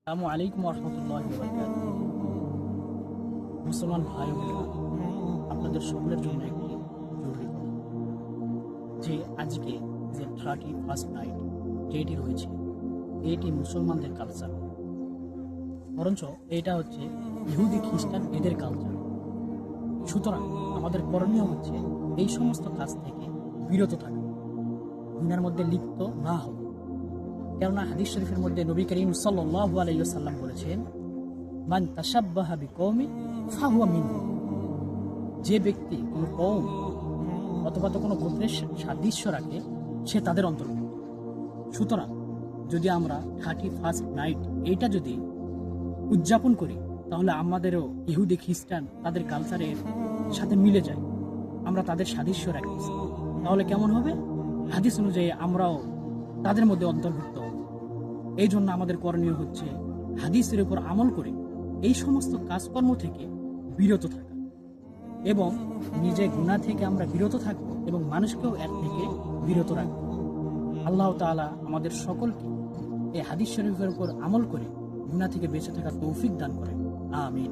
আসসালামু আলাইকুম রহমতুল্লাহ বারকাতুহু। মুসলমান ভাই বোনেরা, আপনাদের সকলের জন্য একটি জরুরি কথা যে আজকে যে 31st নাইট যেটি রয়েছে এটি মুসলমানদের কালচার, বরঞ্চ এটা হচ্ছে ইহুদি খ্রিস্টান এদের কালচার। সুতরাং আমাদের করণীয় হচ্ছে এই সমস্ত কাজ থেকে বিরত থাকা, গুনার মধ্যে লিপ্ত না হওয়া। কেননা হাদিস শরীফের মধ্যে নবী করিম সাল্লাল্লাহু আলাইহি ওয়াসাল্লাম বলেছেন, মান তাশাব্বাহা বিকওমিন ফাহুয়া মিনহুম। যে ব্যক্তি কোনো কওম অথবা কোনো গোত্রের সাদৃশ্য রাখে সে তাদের অন্তর্ভুক্ত। সুতরাং যদি আমরা 31st নাইট এইটা যদি উদযাপন করি তাহলে আমাদেরও ইহুদি খ্রিস্টান তাদের কালচারের সাথে মিলে যায়, আমরা তাদের সাদৃশ্য রাখতেছি, তাহলে কেমন হবে? হাদিস অনুযায়ী আমরাও তাদের মধ্যে অন্তর্ভুক্ত হব। এই জন্য আমাদের করণীয় হচ্ছে হাদিসের উপর আমল করে এই সমস্ত কাজকর্ম থেকে বিরত থাকা এবং নিজে গুনাহ থেকে আমরা বিরত থাকব এবং মানুষকেও এর থেকে বিরত রাখব। আল্লাহ তাআলা আমাদের সকলকে এই হাদিস শরীফের উপর আমল করে গুনাহ থেকে বেঁচে থাকার তৌফিক দান করেন। আমিন।